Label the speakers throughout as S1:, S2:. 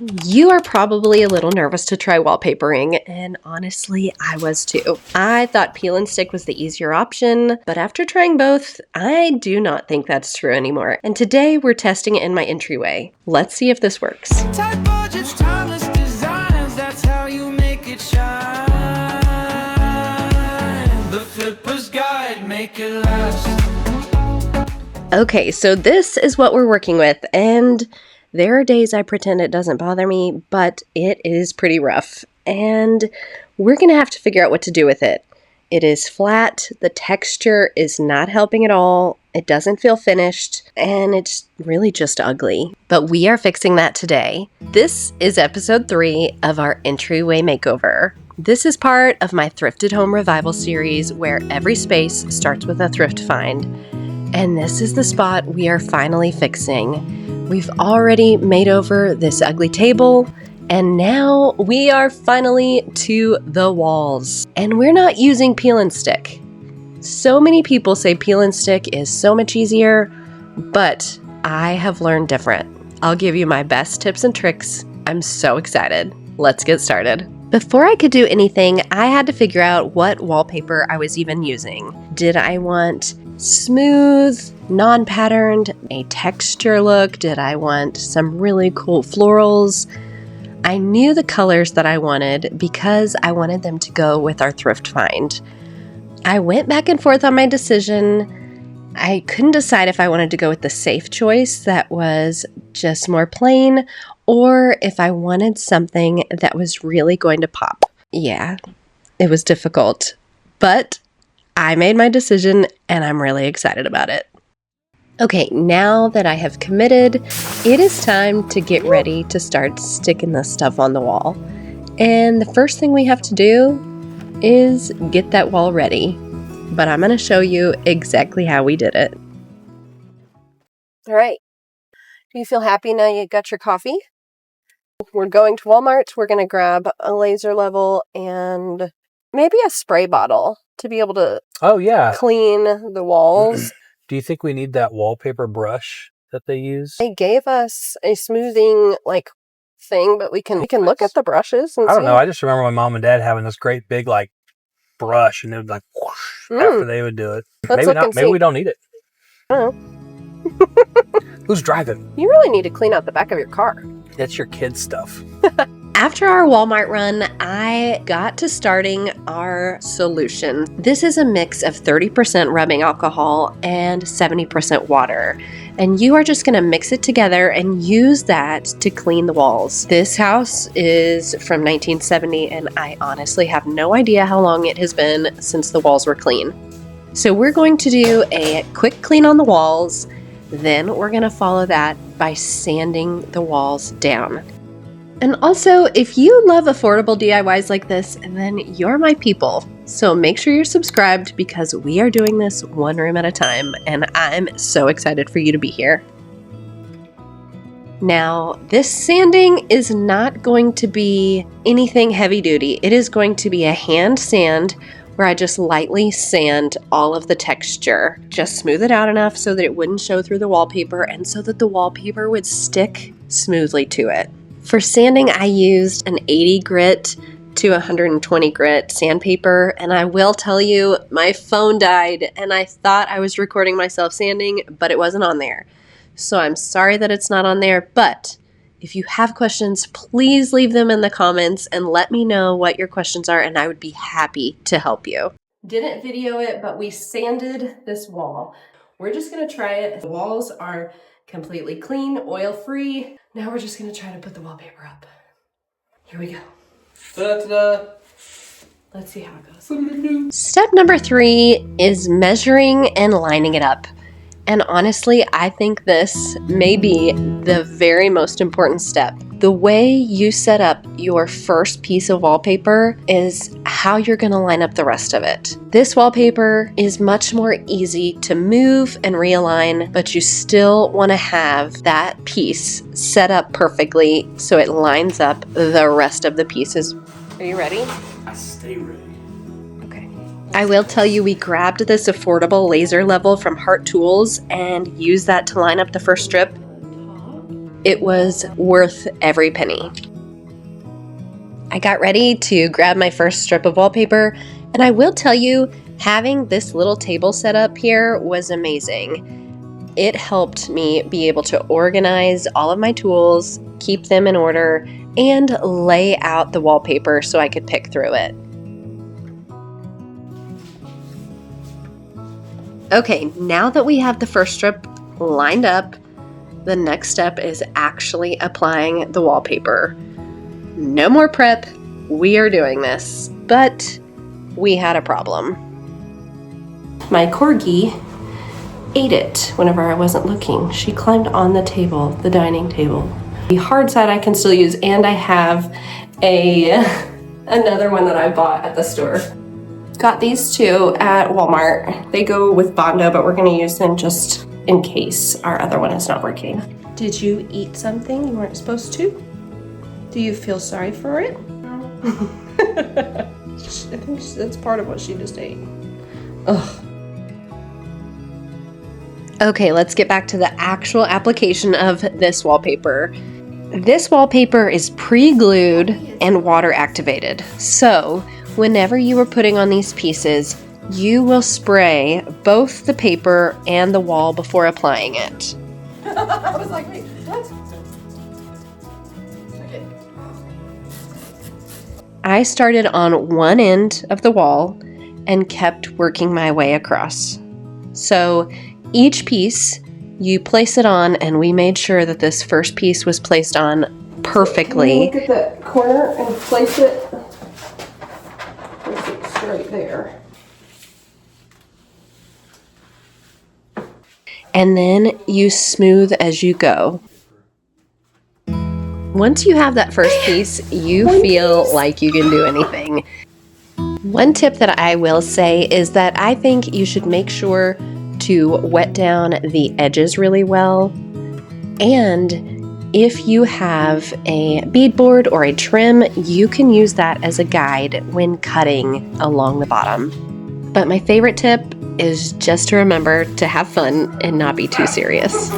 S1: You are probably a little nervous to try wallpapering, and honestly, I was too. I thought peel and stick was the easier option, but after trying both, I do not think that's true anymore. And today, we're testing it in my Entryway. Let's see if this works.
S2: Tight budgets, timeless designs, that's how you make it shine. The Flipper's Guide, make it last.
S1: Okay, so this is what we're working with, and there are days I pretend it doesn't bother me, but it is pretty rough, and we're going to have to figure out what to do with it. It is flat, the texture is not helping at all, it doesn't feel finished, and it's really just ugly. But we are fixing that today. This is episode 3 of our Entryway Makeover. This is part of my Thrifted Home Revival series where every space starts with a thrift find. And this is the spot we are finally fixing. We've already made over this ugly table, and now we are finally to the walls. And we're not using peel and stick. So many people say peel and stick is so much easier, but I have learned different. I'll give you my best tips and tricks. I'm so excited. Let's get started. Before I could do anything, I had to figure out what wallpaper I was even using. Did I want smooth, non-patterned, a texture look? Did I want some really cool florals? I knew the colors that I wanted because I wanted them to go with our thrift find. I went back and forth on my decision. I couldn't decide if I wanted to go with the safe choice that was just more plain, or if I wanted something that was really going to pop. Yeah, it was difficult, but I made my decision and I'm really excited about it. Okay, now that I have committed, it is time to get ready to start sticking this stuff on the wall. And the first thing we have to do is get that wall ready. But I'm going to show you exactly how we did it. All right. Do you feel happy now you got your coffee? We're going to Walmart. We're going to grab a laser level and maybe a spray bottle to be able to clean the walls.
S3: Do you think we need that wallpaper brush that they use?
S1: They gave us a smoothing thing, but we can look at the brushes and
S3: I don't know. I just remember my mom and dad having this great big brush, and it would whoosh after they would do it.
S1: Let's
S3: maybe not. Maybe we don't need it.
S1: I don't know.
S3: Who's driving?
S1: You really need to clean out the back of your car.
S3: That's your kid stuff.
S1: After our Walmart run, I got to starting our solution. This is a mix of 30% rubbing alcohol and 70% water. And you are just going to mix it together and use that to clean the walls. This house is from 1970, and I honestly have no idea how long it has been since the walls were clean. So we're going to do a quick clean on the walls. Then we're going to follow that by sanding the walls down. And also, if you love affordable DIYs like this, then you're my people. So make sure you're subscribed because we are doing this one room at a time, and I'm so excited for you to be here. Now, this sanding is not going to be anything heavy duty. It is going to be a hand sand where I just lightly sand all of the texture. Just smooth it out enough so that it wouldn't show through the wallpaper and so that the wallpaper would stick smoothly to it. For sanding, I used an 80 grit to 120 grit sandpaper, and I will tell you, my phone died, and I thought I was recording myself sanding, but it wasn't on there. So I'm sorry that it's not on there, but if you have questions, please leave them in the comments and let me know what your questions are, and I would be happy to help you. Didn't video it, but we sanded this wall. We're just gonna try it. The walls are completely clean, oil-free. Now we're just gonna try to put the wallpaper up. Here we go.
S3: Ta-da!
S1: Let's see how it goes. Step number 3 is measuring and lining it up. And honestly, I think this may be the very most important step. The way you set up your first piece of wallpaper is how you're going to line up the rest of it. This wallpaper is much more easy to move and realign, but you still want to have that piece set up perfectly so it lines up the rest of the pieces. Are you ready?
S3: I stay ready.
S1: I will tell you, we grabbed this affordable laser level from Heart Tools and used that to line up the first strip. it was worth every penny. I got ready to grab my first strip of wallpaper, and I will tell you, having this little table set up here was amazing. It helped me be able to organize all of my tools, keep them in order, and lay out the wallpaper so I could pick through it. Okay, now that we have the first strip lined up, the next step is actually applying the wallpaper. No more prep, we are doing this, but we had a problem. My corgi ate it whenever I wasn't looking. She climbed on the table, the dining table. The hard side I can still use, and I have another one that I bought at the store. Got these two at Walmart. They go with Bondo, but we're gonna use them just in case our other one is not working. Did you eat something you weren't supposed to? Do you feel sorry for it? No. I think that's part of what she just ate. Ugh. Okay, let's get back to the actual application of this wallpaper. This wallpaper is pre-glued and water activated. So, whenever you are putting on these pieces, you will spray both the paper and the wall before applying it.
S4: I was like, wait, what? Okay.
S1: I started on one end of the wall and kept working my way across. So, each piece, you place it on, and we made sure that this first piece was placed on perfectly.
S4: Look at the corner and place it straight there.
S1: And then you smooth as you go. Once you have that first piece, you feel like you can do anything. One tip that I will say is that I think you should make sure to wet down the edges really well. And if you have a beadboard or a trim, you can use that as a guide when cutting along the bottom. But my favorite tip is just to remember to have fun and not be too serious.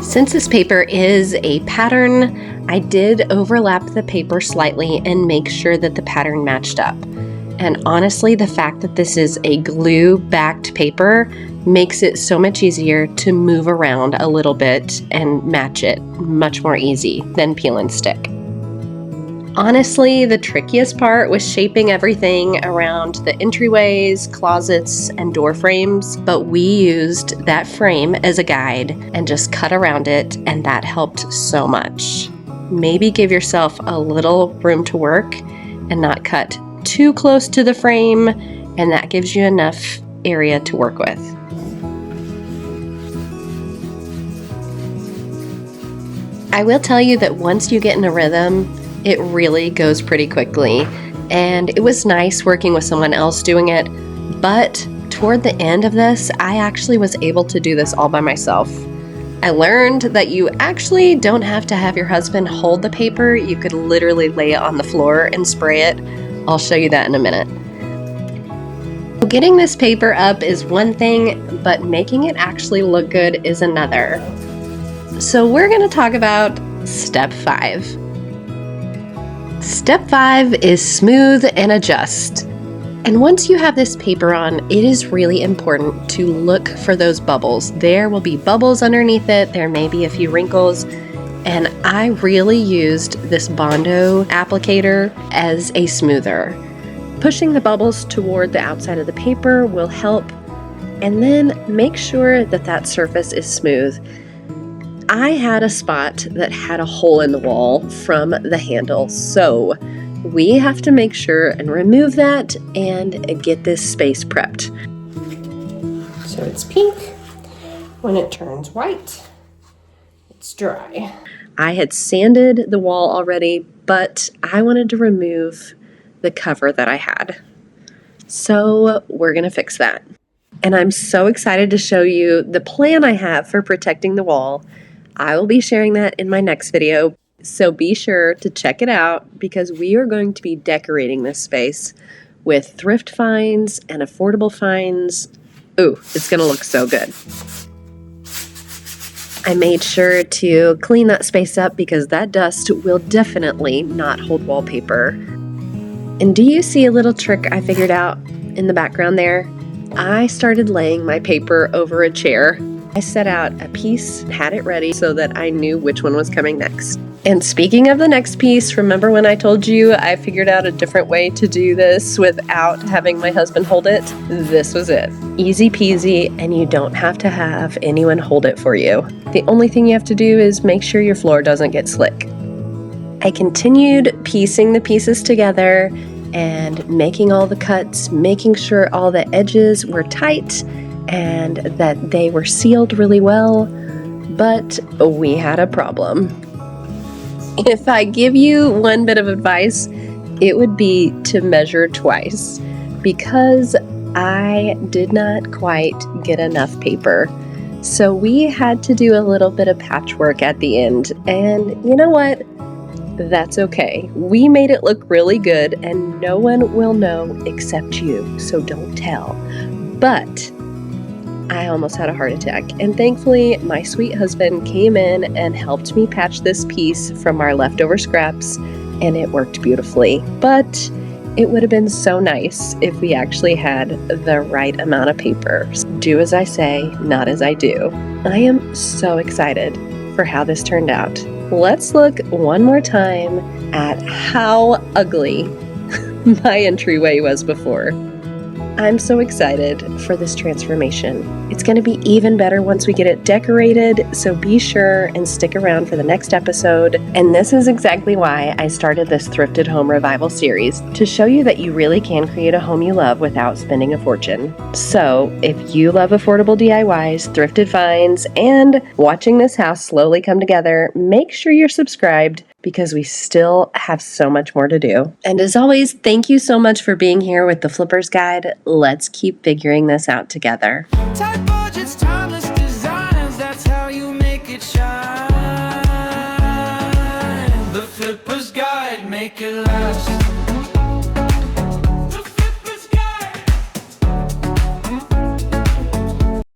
S1: Since this paper is a pattern, I did overlap the paper slightly and make sure that the pattern matched up. And honestly, the fact that this is a glue-backed paper makes it so much easier to move around a little bit and match it much more easy than peel and stick. Honestly, the trickiest part was shaping everything around the entryways, closets, and door frames, but we used that frame as a guide and just cut around it, and that helped so much. Maybe give yourself a little room to work and not cut too close to the frame, and that gives you enough area to work with. I will tell you that once you get in a rhythm, it really goes pretty quickly, and it was nice working with someone else doing it, but toward the end of this, I actually was able to do this all by myself. I learned that you actually don't have to have your husband hold the paper. You could literally lay it on the floor and spray it. I'll show you that in a minute. Getting this paper up is one thing, but making it actually look good is another. So we're going to talk about step 5. Step 5 is smooth and adjust. And once you have this paper on, it is really important to look for those bubbles. There will be bubbles underneath it. There may be a few wrinkles. And I really used this Bondo applicator as a smoother. Pushing the bubbles toward the outside of the paper will help. And then make sure that that surface is smooth. I had a spot that had a hole in the wall from the handle, so we have to make sure and remove that and get this space prepped.
S4: So it's pink. When it turns white, it's dry.
S1: I had sanded the wall already, but I wanted to remove the cover that I had. So we're gonna fix that. And I'm so excited to show you the plan I have for protecting the wall. I will be sharing that in my next video, so be sure to check it out because we are going to be decorating this space with thrift finds and affordable finds. Ooh, it's gonna look so good. I made sure to clean that space up because that dust will definitely not hold wallpaper. And do you see a little trick I figured out in the background there? I started laying my paper over a chair. I set out a piece, had it ready so that I knew which one was coming next. And speaking of the next piece, remember when I told you I figured out a different way to do this without having my husband hold it? This was it. Easy peasy, and you don't have to have anyone hold it for you. The only thing you have to do is make sure your floor doesn't get slick. I continued piecing the pieces together and making all the cuts, making sure all the edges were tight and that they were sealed really well, but we had a problem. If I give you one bit of advice, it would be to measure twice, because I did not quite get enough paper. So we had to do a little bit of patchwork at the end, and you know what? That's okay. We made it look really good, and no one will know except you, so don't tell. But I almost had a heart attack, and thankfully my sweet husband came in and helped me patch this piece from our leftover scraps, and it worked beautifully. But it would have been so nice if we actually had the right amount of paper. Do as I say, not as I do. I am so excited for how this turned out. Let's look one more time at how ugly my entryway was before. I'm so excited for this transformation. It's going to be even better once we get it decorated, so be sure and stick around for the next episode. And this is exactly why I started this Thrifted Home Revival series, to show you that you really can create a home you love without spending a fortune. So if you love affordable DIYs, thrifted finds, and watching this house slowly come together, make sure you're subscribed, because we still have so much more to do. And as always, thank you so much for being here with the Flipper's Guide. Let's keep figuring this out together.
S2: Tight budgets, timeless designs, that's how you make it shine. The Flipper's Guide, make it last.